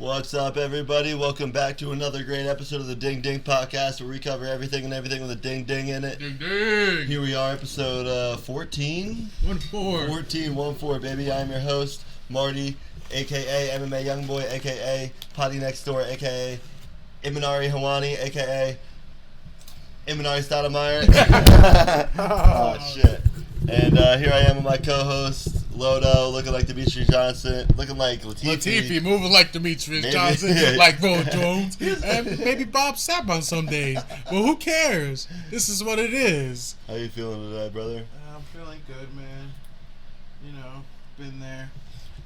What's up, everybody? Welcome back to another great episode of the Ding Ding Podcast, where we cover everything and everything with a ding ding in it. Ding ding! Here we are, episode 14? 14, baby. I'm your host, Marty, a.k.a. MMA Youngboy, a.k.a. Poddy Next Door, a.k.a. Imanari Hawani, a.k.a. Imanari Stoudemire. Oh, shit. And here I am with my co-host, Lodo, looking like Demetrius Johnson, looking like Latifi, moving like Demetrius Johnson, like Bo Jones, and maybe Bob Sapp on some days. Well, who cares? This is what it is. How you feeling today, brother? I'm feeling good, man. You know, been there.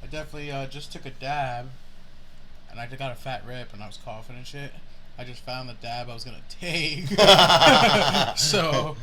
I definitely just took a dab, and I got a fat rip, and I was coughing and shit. I just found the dab I was gonna take, so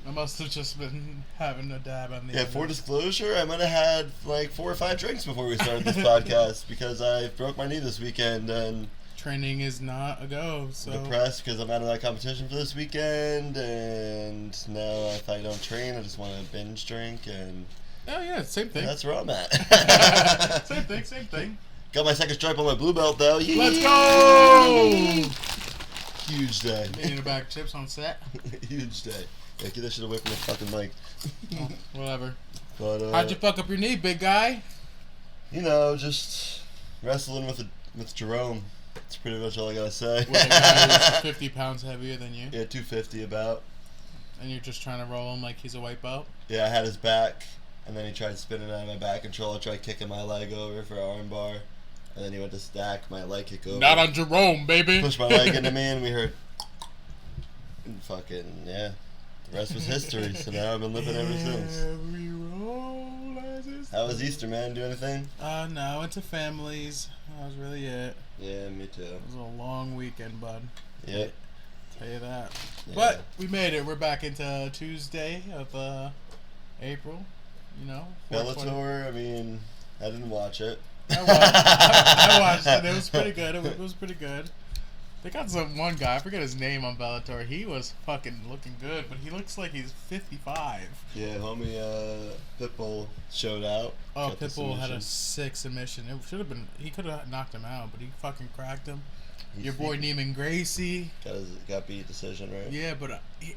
I must have just been having a dab on the. Yeah, for disclosure, I might have had like 4 or 5 drinks before we started this podcast because I broke my knee this weekend and training is not a go. So I'm depressed because I'm out of that competition for this weekend, and now if I don't train, I just want to binge drink and. Oh yeah, same thing. That's where I'm at. Same thing. Got my second stripe on my blue belt though. Yee! Let's go! Huge day. Eating a bag of chips on set. Huge day. Yeah, get that shit away from the fucking mic. Oh, whatever. But how'd you fuck up your knee, big guy? You know, just wrestling with Jerome. That's pretty much all I gotta say. With a guy who's 50 pounds heavier than you. Yeah, 250 about. And you're just trying to roll him like he's a white belt? Yeah, I had his back, and then he tried spinning out of my back control. I tried kicking my leg over for arm bar. And then he went to stack my leg kick over. Not on Jerome, baby. Pushed my leg into me, and we heard. And fucking, yeah. The rest was history, so now I've been living ever since. Every roll has its How was Easter, man? Do anything? no, I went to families. That was really it. Yeah, me too. It was a long weekend, bud. Yep. Tell you that. Yeah. But we made it. We're back into Tuesday of April. You know. 420. Bellator, I mean, I didn't watch it. I watched it. It was pretty good. It was pretty good. They got one guy, I forget his name on Bellator. He was fucking looking good, but he looks like he's 55. Yeah, homie Pitbull showed out. Oh, Got the Pitbull had a submission. sick submission. It should have been. He could have knocked him out, but he fucking cracked him. Your boy Neiman Gracie. Got beat decision, right? Yeah, but He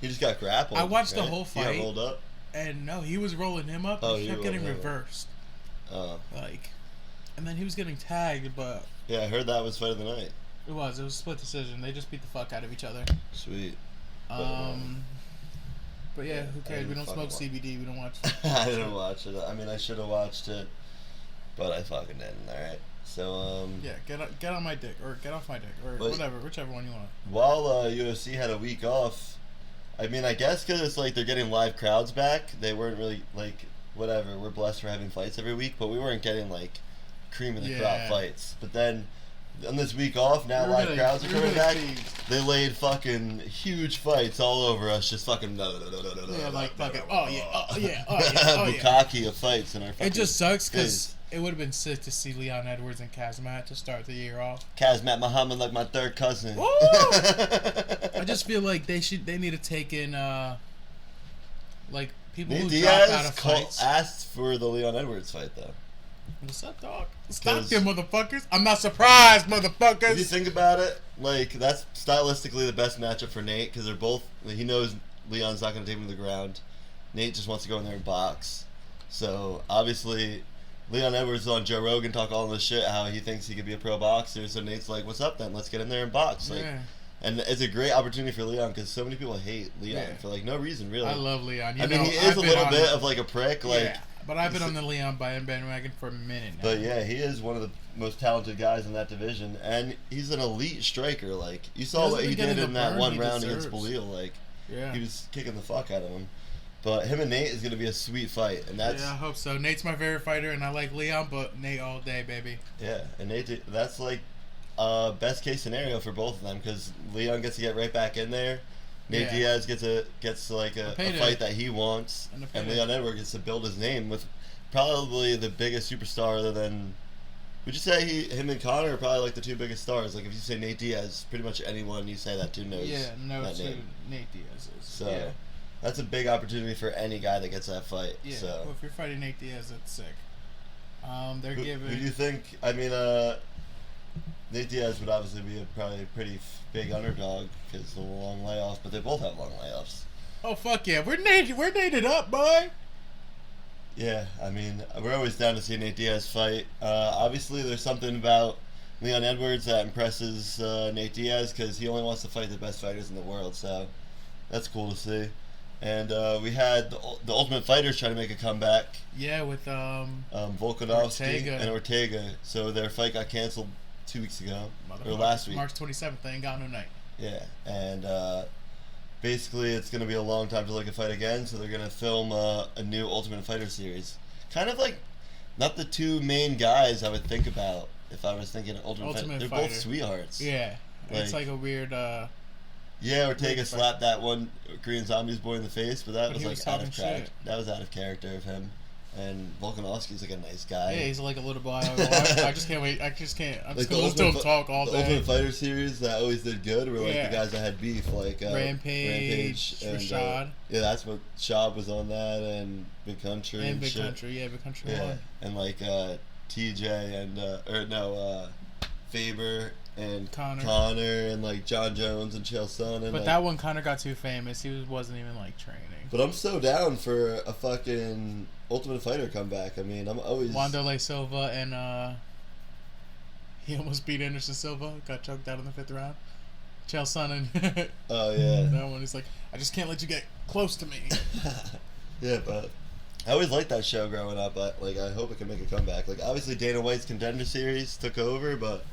just got grappled. I watched the right? whole He got fight. rolled up. And no, he was rolling him up. Oh, He kept getting reversed. Oh. Like, and then he was getting tagged, but Yeah, I heard that was fight of the night. it was a split decision. They just beat the fuck out of each other. Sweet. But yeah, who I cares? We didn't don't smoke fucking CBD. We don't watch. I didn't watch it. I mean, I should have watched it, but I fucking didn't. All right. So Yeah, get on my dick or get off my dick or But- whatever, whichever one you want. while UFC had a week off, I mean, I guess because it's like they're getting live crowds back, they weren't really like whatever. We're blessed for having fights every week, but we weren't getting like cream of the crop Yeah. fights. But then on this week off, now We're live gonna- crowds are we're coming gonna back. see- They laid fucking huge fights all over us, just fucking Yeah, like fucking. Oh yeah, oh yeah, oh yeah, oh yeah. bukkake of fights in our fucking It just sucks because face. it would have been sick to see Leon Edwards and Kazmat to start the year off. Kazmat Muhammad like my third cousin. Woo! I just feel like they need to take in like people Nate who drop out Diaz of fights. asked for the Leon Edwards fight though. What's up, dog? Stop 'Cause- them motherfuckers! I'm not surprised, If you motherfuckers. think about it, like that's stylistically the best matchup for Nate because they're both. He knows Leon's not going to take him to the ground. Nate just wants to go in there and box. So obviously, Leon Edwards is on Joe Rogan talk all this shit how he thinks he could be a pro boxer. So Nate's like, "What's up then? Let's get in there and box." Like, Yeah. and it's a great opportunity for Leon because so many people hate Leon Yeah. for like no reason really. I love Leon. You I mean, know, he is I've a been little on bit the- of like a prick, like. yeah, but I've been on the Leon bandwagon for a minute now. But yeah, he is one of the most talented guys in that division, and he's an elite striker. Like you saw He what hasn't he been did getting in the that burn one he round against deserves. Belil. Like yeah. he was kicking the fuck out of him. But him and Nate is gonna be a sweet fight, and that's Yeah, I hope so. Nate's my favorite fighter, and I like Leon, but Nate all day, baby. yeah, and Nate. That's like best case scenario for both of them because Leon gets to get right back in there. Nate Yeah. Diaz gets like a payday. fight that he wants, And a and payday. Leon Edwards gets to build his name with probably the biggest superstar other than. Would you say him and Connor are probably like the two biggest stars? Like if you say Nate Diaz, pretty much anyone you say that to knows. Yeah, no, that to name. Nate Diaz is. So yeah. that's a big opportunity for any guy that gets that fight. Yeah, So well, if you're fighting Nate Diaz, that's sick. They're who giving. do you think? I mean, Nate Diaz would obviously be probably a pretty big underdog because of the long layoffs, but they both have long layoffs. Oh fuck yeah, we're nated up, boy. Yeah, I mean, we're always down to see Nate Diaz fight. Obviously, there's something about Leon Edwards that impresses Nate Diaz because he only wants to fight the best fighters in the world, so that's cool to see. And we had the Ultimate Fighters trying to make a comeback. Yeah, with Volkanovski and Ortega. So their fight got canceled 2 weeks ago, or last week. March 27th, they ain't got no night. Yeah, and basically it's going to be a long time to look at fight again, so they're going to film a new Ultimate Fighter series. Kind of like, not the two main guys I would think about if I was thinking Ultimate Fighter. They're both sweethearts. Yeah, it's like a weird... yeah, Ortega slapped that one Korean Zombies boy in the face, but that was like out of character. That was out of character of him. And Volkanovski's like a nice guy. Yeah, he's like a little boy. I just can't wait. I'm just gonna listen to him talk all day. The Ultimate Fighter series that always did good were like the guys that had beef, like Rampage and Rashad. Yeah, that's what Shab was on that, and Big Country and Big Country. Yeah, Big Country. Yeah, and like TJ and Faber and Connor and like John Jones and Chael Sonnen. But like, that one Connor got too famous. He wasn't even like training. But I'm so down for a fucking Ultimate Fighter comeback. I mean, I'm always Wanderlei Silva and he almost beat Anderson Silva. Got choked out in the 5th round. Chael Sonnen. Oh yeah. That one. He's like, I just can't let you get close to me. Yeah, but I always liked that show growing up. But like, I hope it can make a comeback. Like, obviously Dana White's Contender Series took over, but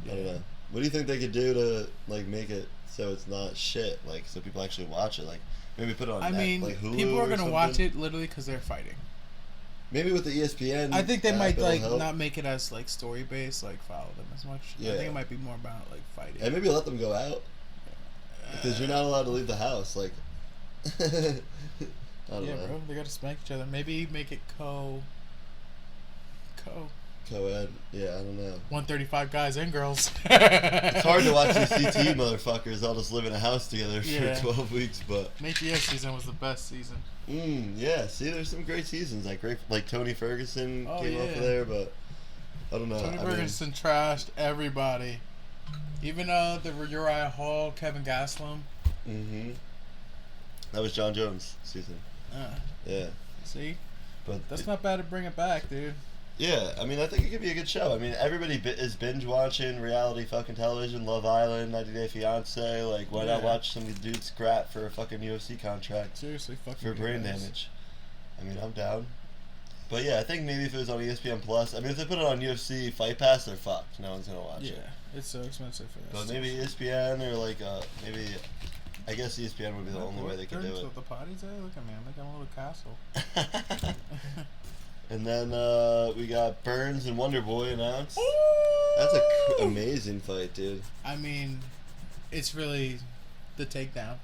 I don't know. What do you think they could do to like make it so it's not shit? Like, so people actually watch it. Like, maybe put it on. Like Hulu people are gonna watch it literally because they're fighting. Maybe with the ESPN. I think they might like not make it as like story based, like follow them as much. Yeah. I think it might be more about like fighting. And maybe let them go out because you're not allowed to leave the house. Like, I don't know. Bro, they gotta smack each other. Maybe make it co-ed. Yeah, I don't know. 135 guys and girls. It's hard to watch these CTE motherfuckers all just live in a house together for 12 weeks, but Nate Diaz season was the best season. Yeah. See, there's some great seasons, like Tony Ferguson came up there, but I don't know. Tony Ferguson trashed everybody, even the Uriah Hall, Kevin Gastelum. That was John Jones' season. Yeah. See, but that's not bad to bring it back, dude. Yeah, I mean, I think it could be a good show. I mean, everybody is binge watching reality fucking television, Love Island, 90 Day Fiance. Like, why not watch some dude scrap for a fucking UFC contract? Seriously, fucking for brain damage. I mean, I'm down. But yeah, I think maybe if it was on ESPN Plus, I mean, if they put it on UFC Fight Pass, they're fucked. No one's gonna watch it. Yeah, it's so expensive for that. But maybe ESPN or like maybe, I guess ESPN would be the only way they could do it. The potties there? Look at me, I'm like a little castle. And then we got Burns and Wonder Boy announced. Ooh! That's an amazing fight, dude. I mean, it's really the takedown.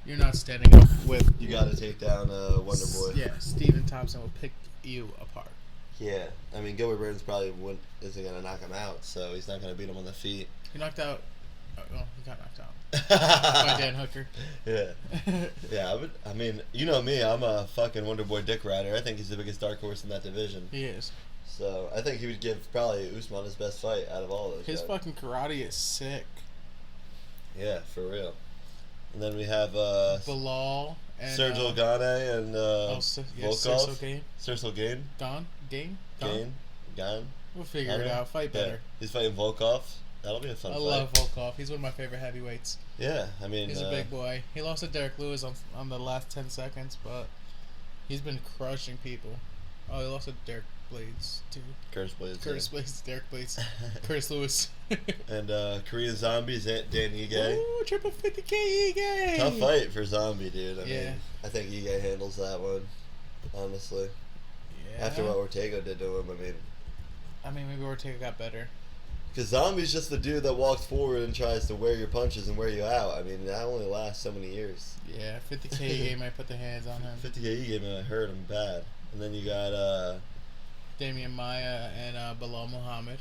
You're not standing up with... You gotta take down Wonder Boy. Yeah, Stephen Thompson will pick you apart. Yeah, I mean, Gilbert Burns probably isn't gonna knock him out, so he's not gonna beat him on the feet. He knocked out... Oh, he got knocked out. By Dan Hooker. Yeah. Yeah, I mean, you know me, I'm a fucking Wonder Boy dick rider. I think he's the biggest dark horse in that division. He is. So, I think he would give probably Usman his best fight out of all those His guys. fucking karate is sick. Yeah, for real. And then we have Bilal and Sergio Gane and Volkov. Sergio Gane. Gane. We'll figure it out. Fight better. Yeah. He's fighting Volkov. That'll be a fun fight. I love Volkov. He's one of my favorite heavyweights. Yeah, I mean... He's a big boy. He lost to Derek Lewis on the last 10 seconds, but he's been crushing people. Oh, he lost to Derek Blades, too. Curtis Blades. Derek Blades. Curtis Lewis. And Korean Zombies, Dan Ige. Ooh, triple 50K Ige! Tough fight for Zombie, dude. I mean, I think Ige handles that one, honestly. Yeah. After what Ortega did to him, I mean, maybe Ortega got better. Because Zombie's just the dude that walks forward and tries to wear your punches and wear you out. I mean, that only lasts so many years. Yeah, 50K Ige might put the hands on him. 50K Ige might hurt him bad. And then you got Damian Maia and Bilal Muhammad.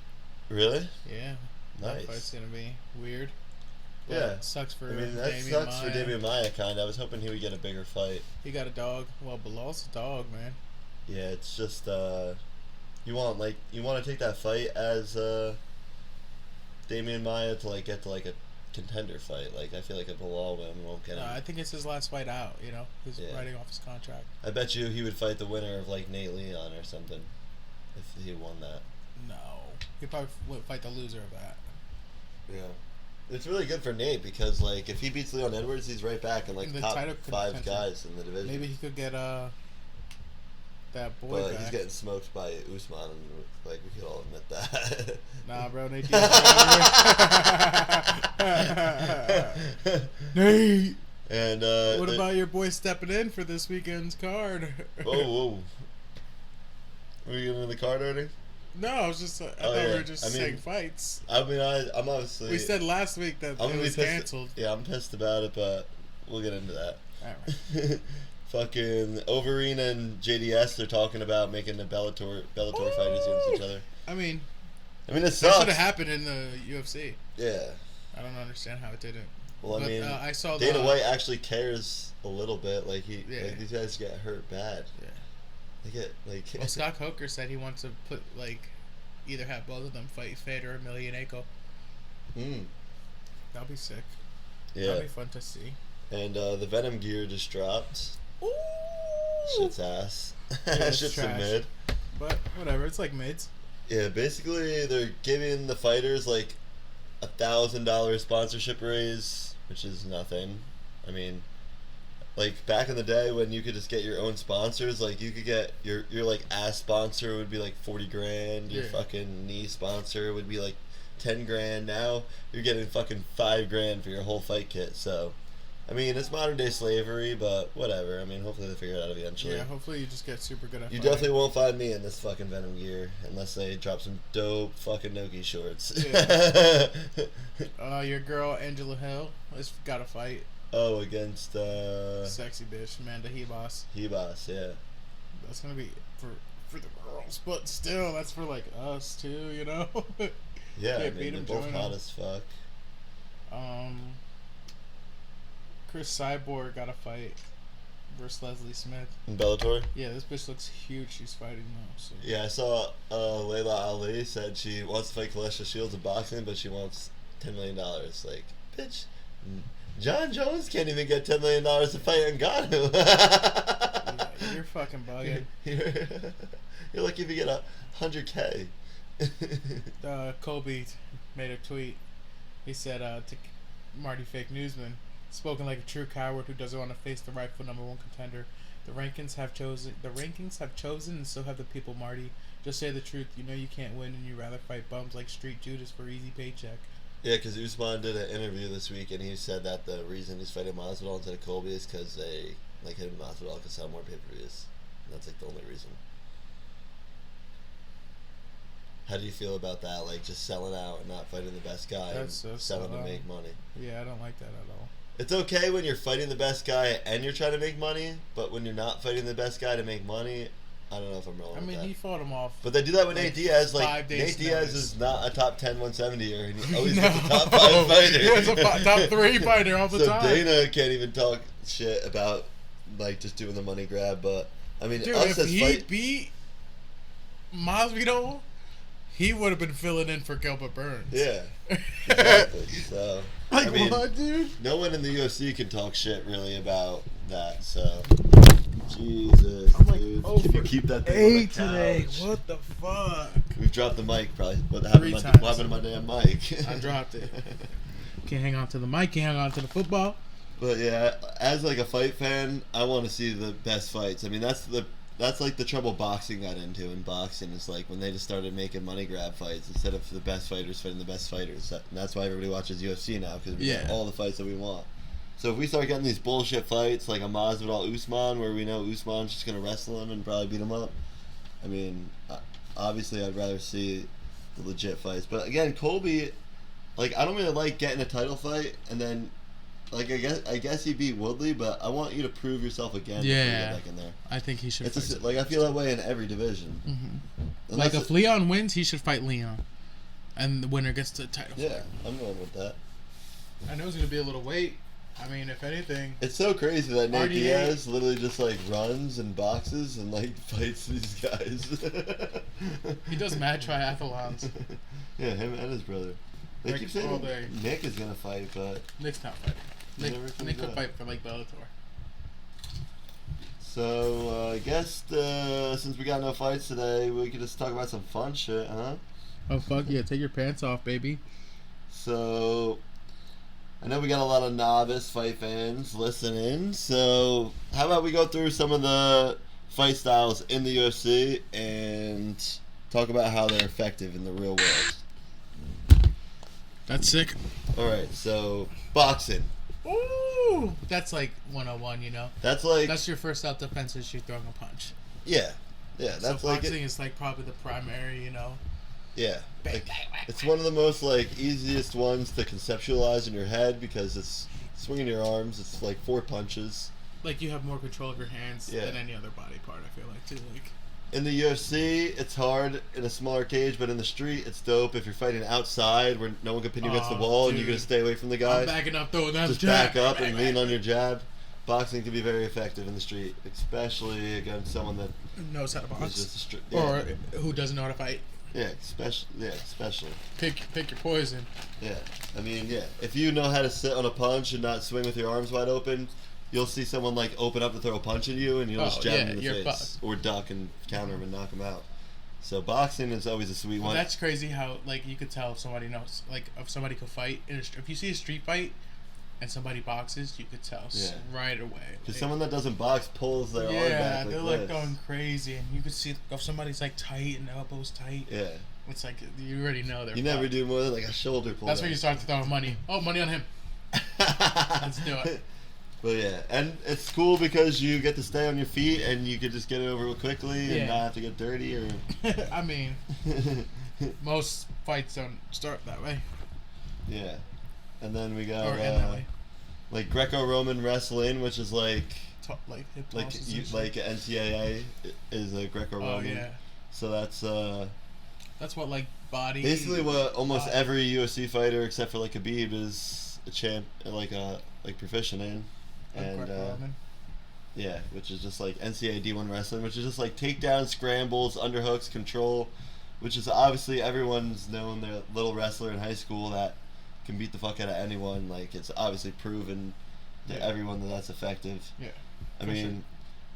Really? Yeah. Nice. That fight's gonna be weird. But yeah. It sucks for Damian Maia. For Damian Maia, kind of. I was hoping he would get a bigger fight. He got a dog. Well, Bilal's a dog, man. Yeah, it's just you want to take that fight as Damian Maia to like get to like a contender fight. Like I feel like a Bilal win won't get him. I think it's his last fight out. You know, he's writing off his contract. I bet you he would fight the winner of like Nate Leon or something if he won that. No, he'd probably would fight the loser of that. Yeah. It's really good for Nate because, like, if he beats Leon Edwards, he's right back in, like, the top 5 guys in the division. Maybe he could get, that boy but back. He's getting smoked by Usman, and, like, we could all admit that. Nah, bro, Nate Nate! And, what about your boy stepping in for this weekend's card? Whoa. Are we getting into the card already? No, I was just. I thought we were just saying fights. I mean, I'm obviously. We said last week that it was canceled. Yeah, I'm pissed about it, but we'll get into that. All right. Fucking Overeem and JDS, they're talking about making the Bellator fighters against each other. I mean, it sucks. That should have happened in the UFC. Yeah. I don't understand how it didn't. Well, I mean, I saw Dana White actually cares a little bit. Like like these guys get hurt bad. Yeah. Well, Scott Coker said he wants to put either have both of them fight Fedor or Emelianenko. That'll be sick. Yeah, that'll be fun to see. And the Venom gear just dropped. Ooh, shit's ass. Shit's trash. mid. But whatever, it's like mids. Yeah, basically they're giving the fighters like $1,000 sponsorship raise, which is nothing. I mean. Like, back in the day when you could just get your own sponsors, like, you could get your like, ass sponsor would be, like, 40 grand. Your fucking knee sponsor would be, like, 10 grand. Now, you're getting fucking 5 grand for your whole fight kit. So, I mean, it's modern-day slavery, but whatever. I mean, hopefully they figure it out eventually. Yeah, hopefully you just get super good at You fighting. definitely won't find me in this fucking Venom gear unless they drop some dope fucking Noki shorts. Yeah. Your girl, Angela Hill, has got a fight. Oh, against sexy bitch Amanda Hebos. Hebos, yeah. That's gonna be for the girls, but still, that's for like us too, you know. Yeah, I mean, they're both hot as fuck. Chris Cyborg got a fight versus Leslie Smith In Bellator. Yeah, this bitch looks huge. She's fighting now. So. Yeah, I saw Layla Ali said she wants to fight Kalesha Shields in boxing, but she wants $10 million. Like, bitch. John Jones can't even get $10 million to fight Ngannou. Yeah, you're fucking bugging. You're lucky if you get $100K. Kobe made a tweet. He said to Marty Fake Newsman, spoken like a true coward who doesn't want to face the rightful #1 contender. The rankings have chosen, and so have the people, Marty. Just say the truth. You know you can't win, and you rather fight bums like Street Judas for easy paycheck. Yeah, because Usman did an interview this week, and he said that the reason he's fighting Masvidal instead of Colby is because they him and Masvidal could sell more pay-per-views. And that's like the only reason. How do you feel about that? Like just selling out and not fighting the best guy, and selling to make money. Yeah, I don't like that at all. It's okay when you're fighting the best guy and you're trying to make money, but when you're not fighting the best guy to make money, I don't know if I'm rolling with that. He fought him off. But they do that with Nate Diaz. Like, Nate Diaz is not a top 10 170er, and he always gets a top 5 fighter. He's a top 3 fighter all the time. So Dana can't even talk shit about, like, just doing the money grab. But, I mean, dude, us if he beat Masvidal, he would have been filling in for Gilbert Burns. Yeah, exactly. So, like, I mean, what, dude? No one in the UFC can talk shit, really, about that, so... Jesus, I'm like, dude. oh, Can you keep that thing on the today. couch? What the fuck? We've dropped the mic, probably. What 3 happened times. to my damn mic? I dropped it. Can't hang on to the mic, can't hang on to the football. But yeah, as like a fight fan, I want to see the best fights. I mean, that's like the trouble boxing got into. In boxing, is like when they just started making money grab fights instead of the best fighters fighting the best fighters. And that's why everybody watches UFC now, because we get all the fights that we want. So if we start getting these bullshit fights like a Masvidal Usman, where we know Usman's just gonna wrestle him and probably beat him up, I mean, obviously I'd rather see the legit fights. But again, Colby, like, I don't really like getting a title fight and then, like, I guess he beat Woodley, but I want you to prove yourself again. before you get back in there. I think he should. It's like I feel that way in every division. Mm-hmm. Like if Leon wins, he should fight Leon, and the winner gets the title. Yeah, I'm going with that. I know it's gonna be a little wait. I mean, if anything... It's so crazy that Nate Diaz literally just, like, runs and boxes and, like, fights these guys. He does mad triathlons. Yeah, him and his brother. They like keep saying all day. Nick is gonna fight, but Nick's not fighting. Nick could fight for like Bellator. So I guess since we got no fights today, we could just talk about some fun shit, huh? Oh fuck yeah! Take your pants off, baby. So I know we got a lot of novice fight fans listening. So how about we go through some of the fight styles in the UFC and talk about how they're effective in the real world. That's sick. All right, so boxing. Ooh, that's like 101, you know. That's your first self-defense is you throwing a punch. Yeah, that's so like boxing is like probably the primary, you know. Yeah, Bang, like, bang, bang, it's bang. one of the most like easiest ones to conceptualize in your head because it's swinging your arms. It's like 4 punches. Like you have more control of your hands Yeah. than any other body part. I feel like too. Like In the UFC, it's hard in a smaller cage, but in the street, it's dope. If you're fighting outside where no one can pin you against the wall and you're gonna stay away from the guy, I'm backing up throwing that just jab. back up and lean on your jab. Boxing can be very effective in the street, especially against someone that knows how to is box, just or who doesn't know how to fight. Yeah, especially. Pick your poison. Yeah, I mean, yeah. If you know how to sit on a punch and not swing with your arms wide open, you'll see someone like open up to throw a punch at you, and you'll just jab him in the you're face fucked. or duck and counter him and knock him out. So boxing is always a sweet one. That's crazy how like you could tell if somebody knows, like if somebody could fight. If you see a street fight and somebody boxes, you could tell right away. Because someone that doesn't box pulls their arm back like they're this. like going crazy, and you could see if somebody's like tight and elbows tight. Yeah. It's like you already know they're. You never do more than like a shoulder pull. That's where you start throwing money. Oh, money on him. Let's do it. But yeah, and it's cool because you get to stay on your feet and you can just get it over quickly and not have to get dirty or. I mean, most fights don't start that way. Yeah, and then we got like Greco-Roman wrestling, which is like hip like NCAA is a Greco-Roman. Oh yeah. So that's what like body. Basically, what almost every UFC fighter except for like Khabib is a champ, like proficient in. And yeah, which is just like NCAA D1 wrestling, which is just like takedowns, scrambles, underhooks, control, which is obviously everyone's known their little wrestler in high school that can beat the fuck out of anyone. Like it's obviously proven to everyone that that's effective. Yeah. I mean,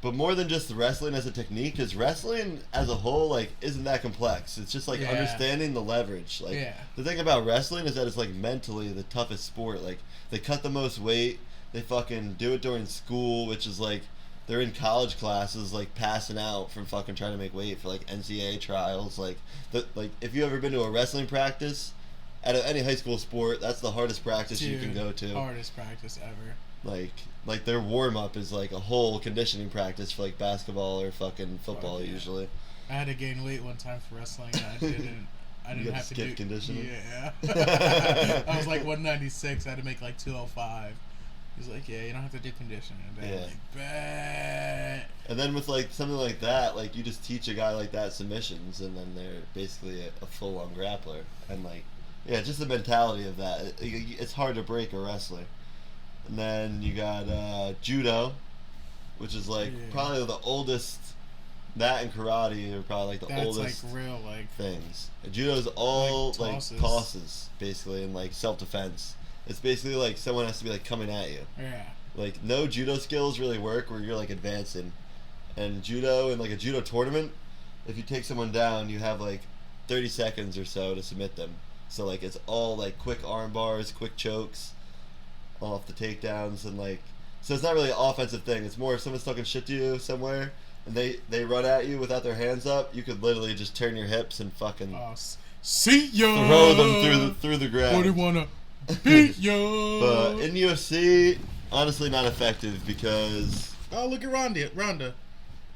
but more than just wrestling as a technique, because wrestling as a whole like isn't that complex. It's just like understanding the leverage. Like the thing about wrestling is that it's like mentally the toughest sport. Like they cut the most weight. They fucking do it during school, which is like they're in college classes, like passing out from fucking trying to make weight for like NCAA trials. Like if you ever been to a wrestling practice at any high school sport, that's the hardest practice you can go to. Hardest practice ever. Like their warm up is like a whole conditioning practice for like basketball or fucking football usually. I had to gain weight one time for wrestling. And I didn't have to do conditioning. Yeah. I was like 196. I had to make like 205. He's like, yeah, you don't have to do conditioning. And I'm like, bet. And then with like something like that, like you just teach a guy like that submissions, and then they're basically a full-on grappler. And like, just the mentality of that. It's hard to break a wrestler. And then you got judo, which is like probably the oldest. That and karate are probably like the oldest like real like things. Judo's all like tosses basically, and like self-defense. It's basically like someone has to be like coming at you. Yeah. Like no judo skills really work where you're like advancing. And judo in like a judo tournament, if you take someone down, you have like 30 seconds or so to submit them. So like it's all like quick arm bars, quick chokes, off the takedowns, and like so it's not really an offensive thing. It's more if someone's talking shit to you somewhere and they run at you without their hands up, you could literally just turn your hips and fucking see ya. Throw them through the ground. What do you wanna beat ya? But in UFC, honestly, not effective because. Oh, look at Ronda.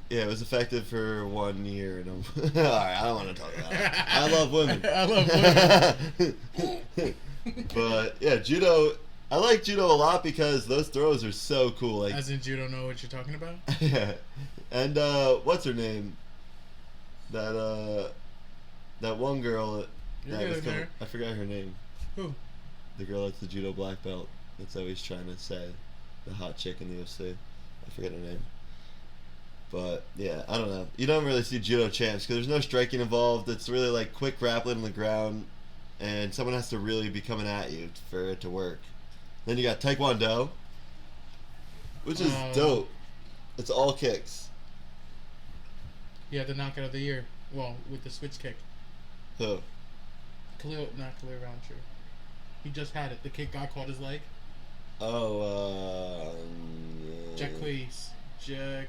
Yeah, it was effective for 1 year. And alright, I don't want to talk about it. I love women. I love women. But yeah, judo. I like judo a lot because those throws are so cool. Like, as in, you don't know what you're talking about. Yeah, and what's her name? That one girl. I forgot her name. Who? The girl that's the judo black belt. That's always trying to say the hot chick in the UFC. I forget her name. But yeah, I don't know. You don't really see judo champs because there's no striking involved. It's really like quick grappling on the ground. and someone has to really be coming at you for it to work. Then you got Taekwondo, which is dope. It's all kicks. Yeah, the knockout of the year. Well, with the switch kick. Who? Not Khalil Roundtree. He just had it. The kick got caught his leg. Oh, Jacquees. Jack.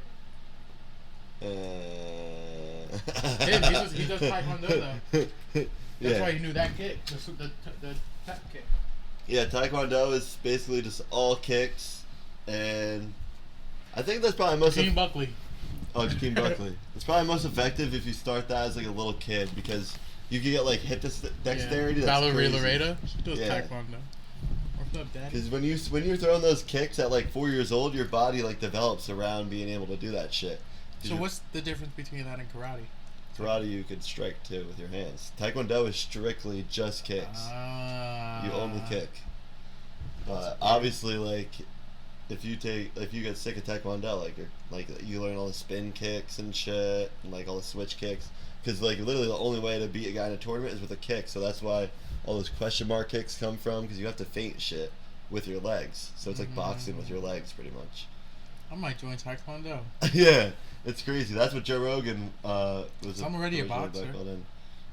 He does Taekwondo though. That's why he knew that kick. The tap kick. Yeah, Taekwondo is basically just all kicks, and I think that's probably most. Jakeem Buckley. Oh, Jakeem Buckley. It's probably most effective if you start that as like a little kid because you can get like hip dexterity. Yeah. That's Valerie crazy. Loretta. She does Taekwondo. What's up, Daddy? Because when you're throwing those kicks at like 4 years old, your body like develops around being able to do that shit. So what's the difference between that and karate? Karate, you could strike too with your hands. Taekwondo is strictly just kicks. You only kick. But obviously, like, if you get sick of Taekwondo, like you learn all the spin kicks and shit, and like all the switch kicks. Because like literally the only way to beat a guy in a tournament is with a kick. So that's why all those question mark kicks come from. Because you have to feint shit with your legs. So it's like boxing with your legs, pretty much. I might join Taekwondo. Yeah, it's crazy. That's what Joe Rogan was. I'm already a boxer.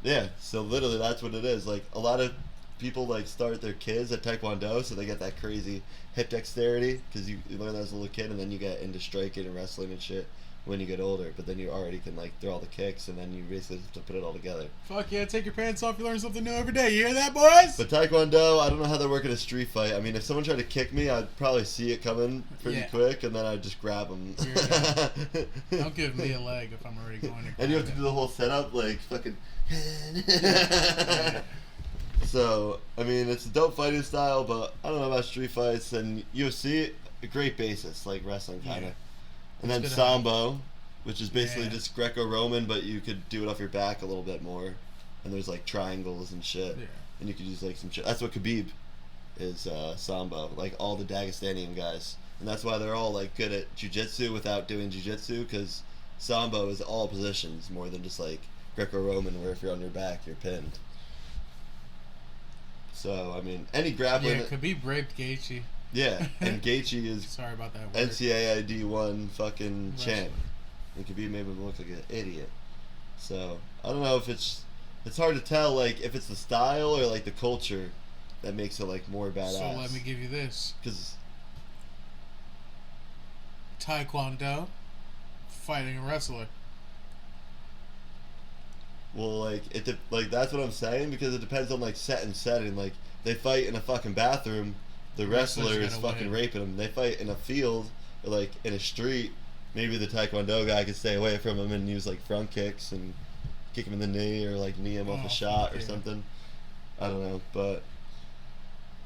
Yeah, so literally that's what it is. Like a lot of people like start their kids at Taekwondo, so they get that crazy hip dexterity because you learn that as a little kid, and then you get into striking and wrestling and shit when you get older. But then you already can like throw all the kicks, and then you basically have to put it all together. Fuck yeah! Take your pants off. You learn something new every day. You hear that, boys? But Taekwondo, I don't know how they work in a street fight. I mean, if someone tried to kick me, I'd probably see it coming pretty quick, and then I'd just grab them. Don't give me a leg if I'm already going to. And you have to do the whole setup, like fucking. So, I mean, it's a dope fighting style, but I don't know about street fights. And UFC, a great basis, like wrestling kind of. And then Sambo, which is basically just Greco-Roman, but you could do it off your back a little bit more. And there's like triangles and shit. Yeah. And you could use like some shit. That's what Khabib is, Sambo. Like all the Dagestanian guys. And that's why they're all like good at jiu-jitsu without doing jiu-jitsu, because Sambo is all positions more than just like Greco-Roman, where if you're on your back, you're pinned. So, I mean, any grappling... Yeah, Khabib raped Gaethje. Yeah, and Gaethje is... Sorry about that word. NCAA D1 fucking champ. And Khabib made him look like an idiot. So, I don't know if it's... It's hard to tell, like, if it's the style or, like, the culture that makes it, like, more badass. So, let me give you this. Because... Taekwondo, fighting a wrestler. Well, like that's what I'm saying, because it depends on like set and setting. Like they fight in a fucking bathroom, the wrestler is fucking raping them. They fight in a field or like in a street. Maybe the Taekwondo guy could stay away from him and use like front kicks and kick him in the knee or like knee him off a shot or something. I don't know, but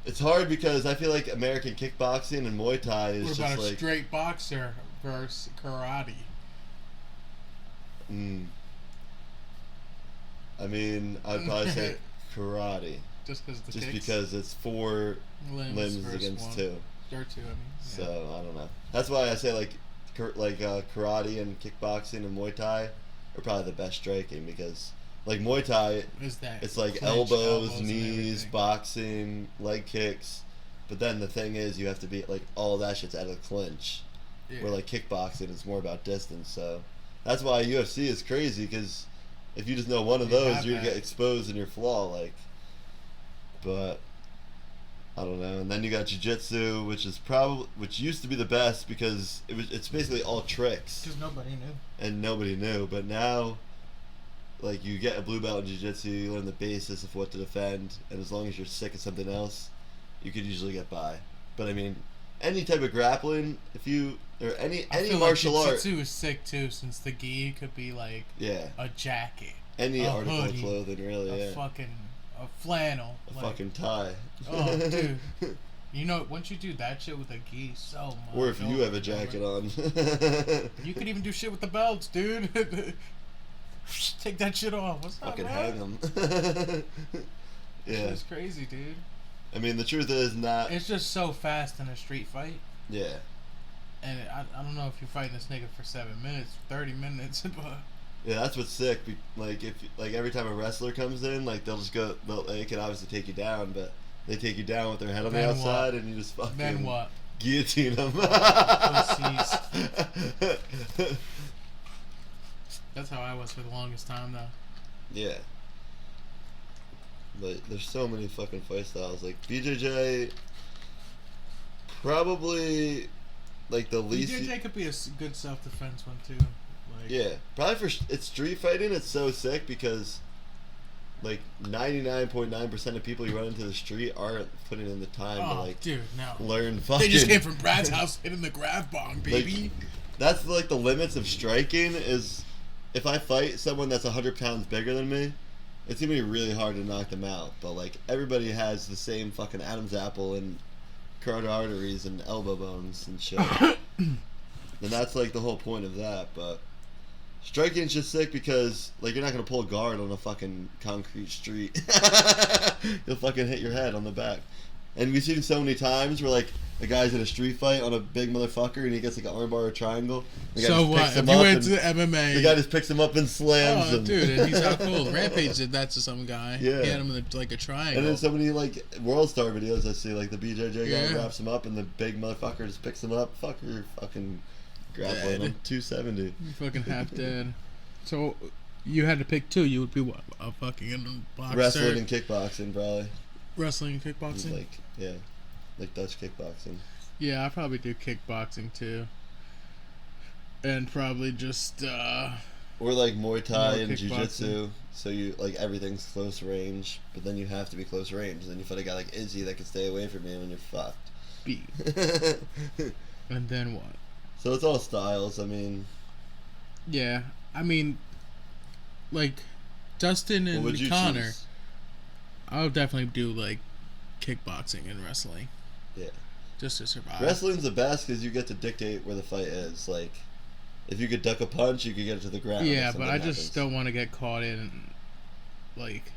it's hard because I feel like American kickboxing and Muay Thai is just like... What about a straight boxer versus karate? I mean, I'd probably say karate. Just because it's 4 limbs against 2. Or 2, I mean. Yeah. So, I don't know. That's why I say, like karate and kickboxing and Muay Thai are probably the best striking, because, like, Muay Thai, it's like elbows, knees, boxing, leg kicks. But then the thing is, you have to be, like, all that shit's out of the clinch. Yeah. Where, like, kickboxing is more about distance, so... That's why UFC is crazy, because... If you just know one of those, you're gonna get exposed in your flaw, like. But I don't know. And then you got jiu-jitsu, which used to be the best because it's basically all tricks. Because nobody knew. And nobody knew, but now, like, you get a blue belt in jiu-jitsu, you learn the basis of what to defend, and as long as you're sick of something else, you could usually get by. But I mean, any type of grappling, or any martial art. Jiu-jitsu is sick too, since the gi could be like a jacket, any a article hoodie, of clothing, really, a flannel, a fucking tie. Oh, dude, you know, once you do that shit with a gi, so much. Or if you have a jacket on, you could even do shit with the belts, dude. Take that shit off. What's up, fucking man? hang them. Yeah, it's crazy, dude. I mean, the truth is not. It's just so fast in a street fight. Yeah. And I don't know if you're fighting this nigga for 7 minutes, 30 minutes, but... Yeah, that's what's sick. Like if every time a wrestler comes in, like they can obviously take you down, but they take you down with their head on the outside, and you just fucking then what? Guillotine them. That's how I was for the longest time, though. Yeah. But there's so many fucking fight styles. Like BJJ, probably like the least. BJJ could be a good self-defense one too. Like, yeah, probably for it's street fighting. It's so sick because like 99.9% of people you run into the street aren't putting in the time to like dude, no. learn fucking. They just came from Brad's house hitting the grab bong, baby. Like, that's like the limits of striking is if I fight someone that's 100 pounds bigger than me, it's gonna be really hard to knock them out. But like everybody has the same fucking Adam's apple and carotid arteries and elbow bones and shit. And that's like the whole point of that. But striking's just sick because like you're not gonna pull a guard on a fucking concrete street. You'll fucking hit your head on the back. And we've seen so many times where like a guy's in a street fight on a big motherfucker and he gets like an armbar or a triangle. So what? If you went to the MMA, the guy just picks him up and slams him. Dude, and he's out cold. Rampage did that to some guy. Yeah. He had him in like a triangle. And then so many like World Star videos I see, like the BJJ guy wraps him up and the big motherfucker just picks him up. Fucker fucking grappling him. 270. You fucking half dead. So you had to pick two. You would be what? A fucking boxer? Wrestling and kickboxing, probably. Wrestling and kickboxing? Like, yeah. Like Dutch kickboxing. Yeah, I probably do kickboxing too. And probably just or like Muay Thai and Jiu-Jitsu. So you like everything's close range, but then you have to be close range. And then you fight a guy like Izzy that can stay away from you when you're fucked. Beat. And then what? So it's all styles, I mean. Yeah. I mean, like Dustin and Connor, choose? I'll definitely do like kickboxing and wrestling. Yeah. Just to survive. Wrestling's the best because you get to dictate where the fight is. Like, if you could duck a punch, you could get it to the ground. Yeah, but I just don't want to get caught in, like,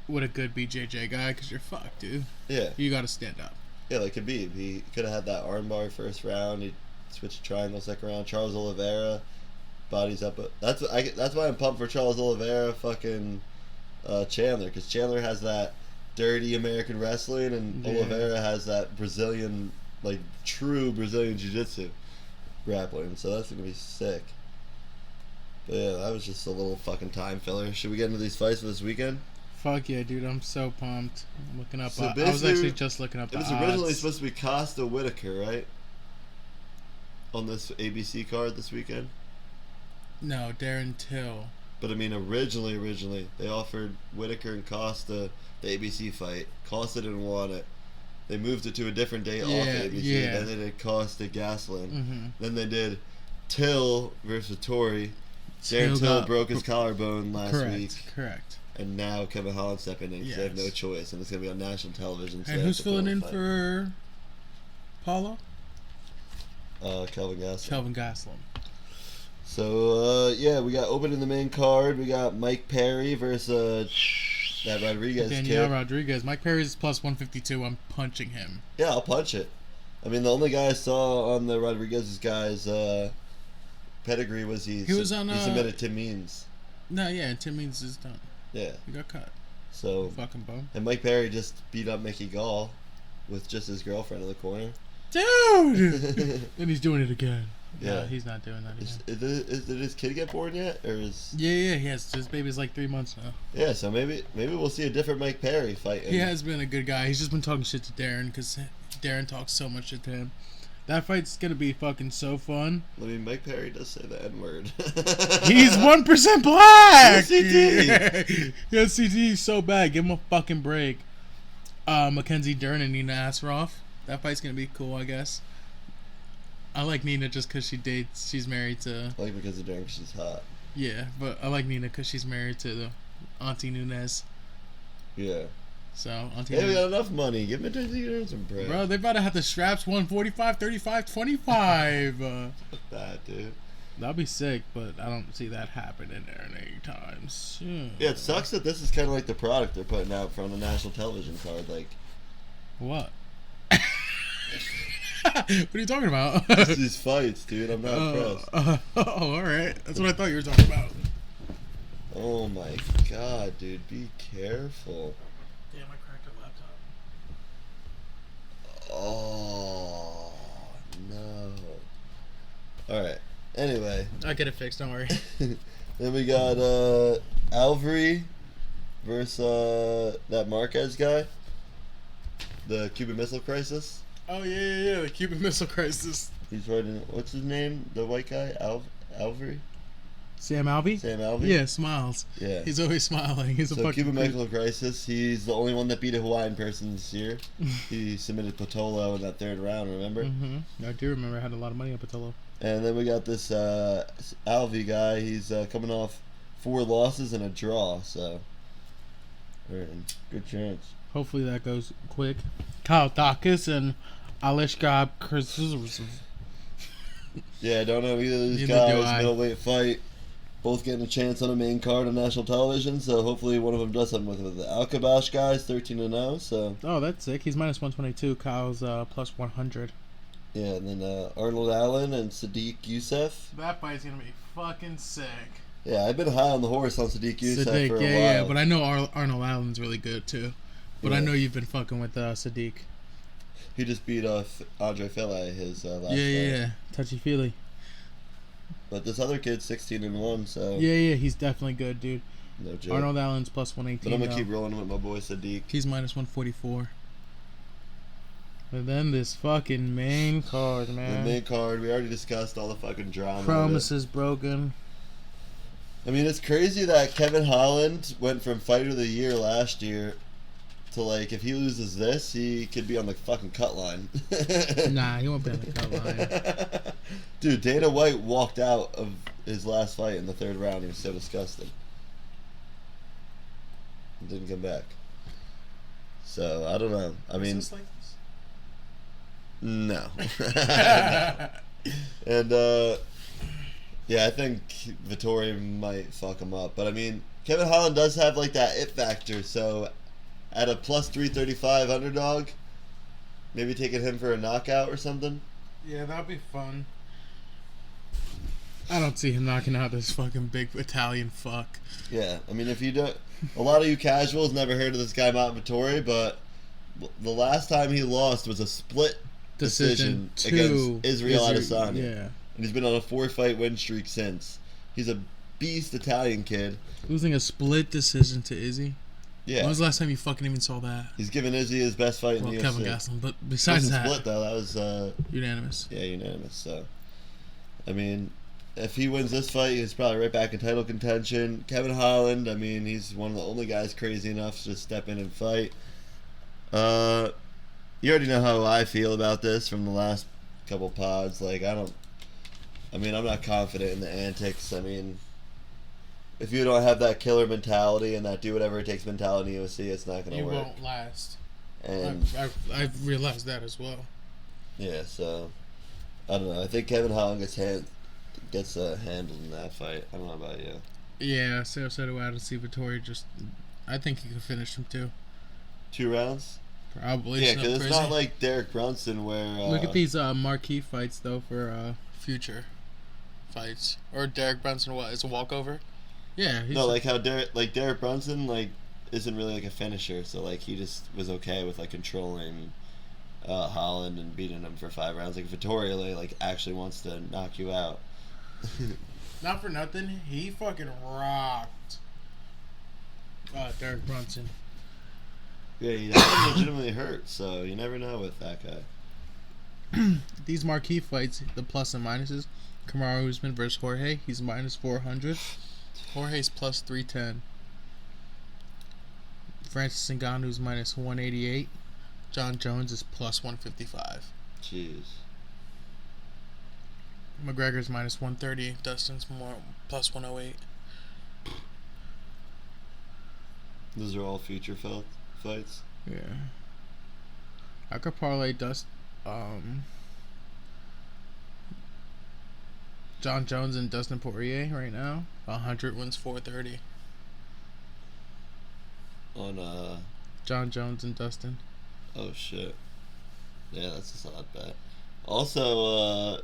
with a good BJJ guy because you're fucked, dude. Yeah. You got to stand up. Yeah, like Khabib. He could have had that armbar first round. He switched triangle second round. Charles Oliveira, bodies up. That's why I'm pumped for Charles Oliveira, fucking Chandler, because Chandler has that dirty American wrestling, and Oliveira has that Brazilian, like true Brazilian jiu-jitsu grappling. So that's gonna be sick. But yeah, that was just a little fucking time filler. Should we get into these fights for this weekend? Fuck yeah, dude! I'm so pumped. I'm looking up. So I was actually just looking up. It was originally supposed to be Costa Whitaker, right? On this ABC card this weekend. No, Darren Till. But I mean, originally they offered Whitaker and Costa the ABC fight. Costa didn't want it. They moved it to a different day off ABC. Yeah. Then they did Costa Gaslin. Mm-hmm. Then they did Till versus Tori. Darren Till broke his collarbone last week. Correct. And now Kevin Holland stepping in because they have no choice, and it's gonna be on national television. So and who's filling in for Paulo? Kelvin Gastelum. Kelvin Gastelum. So yeah, we got open in the main card. We got Mike Perry versus that Rodriguez Daniel kid. Rodriguez. Mike Perry's plus 152. I'm punching him. Yeah, I'll punch it. I mean, the only guy I saw on the Rodriguez's guy's pedigree was he submitted Tim Means. No, yeah, and Tim Means is done. Yeah. He got cut. So fucking bum. And Mike Perry just beat up Mickey Gall with just his girlfriend in the corner. Dude! And he's doing it again. Yeah. No, he's not doing that again. Did his kid get born yet, or is? Yeah, he has. His baby's like 3 months now. Yeah, so maybe we'll see a different Mike Perry fighting. He has been a good guy. He's just been talking shit to Darren because Darren talks so much shit to him. That fight's gonna be fucking so fun. I mean, Mike Perry does say the N-word. He's 1% black. CT. Yeah, CT so bad. Give him a fucking break. Mackenzie Dern and Nina Asroff. That fight's gonna be cool, I guess. I like Nina just because she's married to... I like Mackenzie Dern because she's hot. Yeah, but I like Nina because she's married to the Auntie Nunes. Yeah. So, Auntie Hey, we Nunes. got enough money. Give Mackenzie Dern some bread. Bro, they about to have the straps 145, 35, 25. Fuck that, dude. That'll be sick, but I don't see that happening there anytime soon. Yeah, it sucks that this is kind of like the product they're putting out from the national television card. Like, what? What are you talking about? These fights, dude. I'm not impressed. All right. That's what I thought you were talking about. Oh my god, dude. Be careful. Damn, I cracked a laptop. Oh, no. Alright. Anyway. I'll get it fixed, don't worry. Then we got Alvary versus that Marquez guy. The Cuban Missile Crisis. Oh, yeah. The Cuban Missile Crisis. He's fighting, what's his name? The white guy? Alvary? Sam Alvey? Sam Alvey? Yeah, smiles. Yeah. He's always smiling. He's a So fucking Cuban Missile Crisis, he's the only one that beat a Hawaiian person this year. He submitted Patolo in that third round, remember? Mm-hmm. I do remember. I had a lot of money on Patolo. And then we got this Alvey guy. He's coming off 4 losses and a draw, so we're in good chance. Hopefully that goes quick. Kyle Dawkins and Alishka Kurzuz. Yeah, I don't know either of these Neither do guys. I. Middleweight fight. Both getting a chance on the main card on national television, so hopefully one of them does something with it. The Alkabash guy's 13-0, so. Oh, that's sick. He's minus 122. Kyle's plus 100. Yeah, and then Arnold Allen and Sadiq Youssef. That fight's gonna be fucking sick. Yeah, I've been high on the horse on Sadiq Youssef for a while. Yeah, but I know Arnold Allen's really good too. But Yeah. I know you've been fucking with Sadiq. He just beat Andre Fele his last fight. Yeah. Touchy-feely. But this other kid's 16-1, so Yeah, he's definitely good, dude. no joke. Arnold Allen's plus 118. But I'm gonna keep rolling with my boy Sadiq. He's minus 144. And then this fucking main card, man. The main card, we already discussed all the fucking drama. Promises broken. I mean, it's crazy that Kevin Holland went from Fighter of the Year last year to, like, if he loses this, he could be on the fucking cut line. Nah, he won't be on the cut line. Dude, Dana White walked out of his last fight in the 3rd round. He was so disgusted. Didn't come back. So, I don't know. I mean, Is this like this? no. And, yeah, I think Vittori might fuck him up. But, I mean, Kevin Holland does have, like, that it factor. So, at a plus 335 underdog, maybe taking him for a knockout or something. Yeah, that'd be fun. I don't see him knocking out this fucking big Italian fuck. Yeah, I mean, if you don't... A lot of you casuals never heard of this guy, Mount Vittori, but the last time he lost was a split decision against Israel Adesanya. Yeah. And he's been on a 4-fight win streak since. He's a beast Italian kid. Losing a split decision to Izzy? Yeah. When was the last time you fucking even saw that? He's given Izzy his best fight in the UFC. Kevin Gastelum, but besides It wasn't that... split, though. That was... unanimous. Yeah, unanimous. So, I mean, if he wins this fight, he's probably right back in title contention. Kevin Holland, I mean, he's one of the only guys crazy enough to just step in and fight. You already know how I feel about this from the last couple pods. Like, I'm not confident in the antics. I mean, if you don't have that killer mentality and that do whatever it takes mentality in UFC, it's not going to work. You won't last. And I've realized that as well. yeah, so I don't know. I think Kevin Holland gets handled in that fight. I don't know about you. Yeah, so do I. To see Vittori just... I think he could finish him too. 2 rounds? Probably. Yeah, because it's not like Derek Brunson where... Look at these marquee fights, though, for future fights. Or Derek Brunson, what, is a walkover? Yeah. No, like how Derek Brunson, like, isn't really like a finisher, so like he just was okay with like controlling Holland and beating him for 5 rounds. Like Vittori, like actually wants to knock you out. Not for nothing, he fucking rocked Derek Brunson. Yeah, he legitimately hurt, so you never know with that guy. These marquee fights, the plus and minuses. Kamaru Usman versus Jorge, he's minus 400. Jorge's plus 310. Francis Ngannou's minus 188. John Jones is plus 155. Jeez. McGregor's minus 130. Dustin's plus 108. Those are all future fights. Yeah. I could parlay John Jones and Dustin Poirier right now. 100 wins 430. On John Jones and Dustin. oh shit. Yeah, that's a solid bet. Also,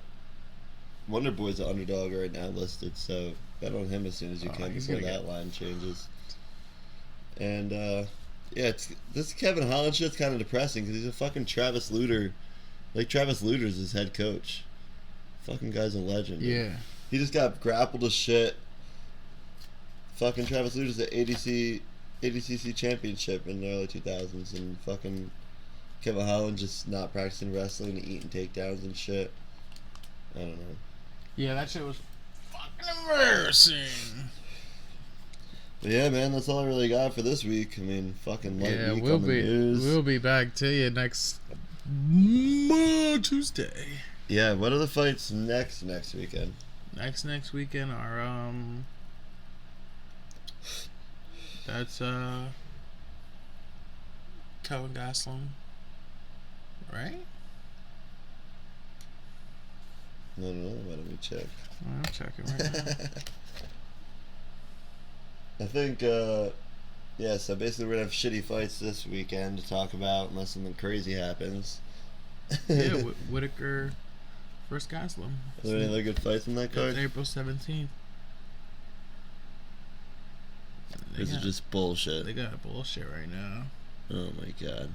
Wonder Boy's an underdog right now listed, so bet on him as soon as you can before that line changes. And yeah, this Kevin Holland shit's kind of depressing because he's a fucking Travis Luter. Like, Travis Luter's his head coach. Fucking guy's a legend. Yeah. Man. He just got grappled as shit. Fucking Travis Luter's at ADCC championship in the early 2000s, and fucking Kevin Holland just not practicing wrestling and eating takedowns and shit. I don't know. Yeah, that shit was fucking embarrassing. But yeah, man, that's all I really got for this week. I mean, fucking light week on the news. We'll be back to you next Tuesday. Yeah, what are the fights next weekend? Next weekend are that's Kelvin Gastelum, right? No, let me check. I'm checking right now. I think, yeah, so basically we're going to have shitty fights this weekend to talk about unless something crazy happens. Yeah, Whitaker versus Gastelum. Are there any other good fights in that card? It's April 17th. This is just bullshit. They got bullshit right now. Oh my god.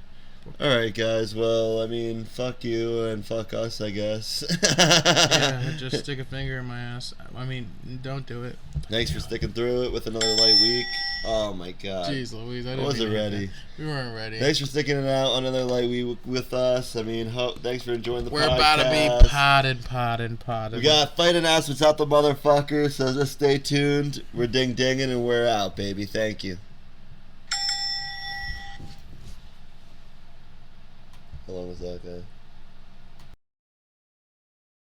Alright, guys, well, I mean, fuck you and fuck us, I guess. Yeah, just stick a finger in my ass. I mean, don't do it. Thanks for sticking through it with another light week. Oh my god. Jeez Louise, I wasn't ready. We weren't ready. Thanks for sticking it out on another light week with us. I mean, thanks for enjoying the podcast. We're about to be potted. We got fight announcements out the motherfucker, so just stay tuned. We're ding-dinging and we're out, baby. Thank you. How long was that, guy?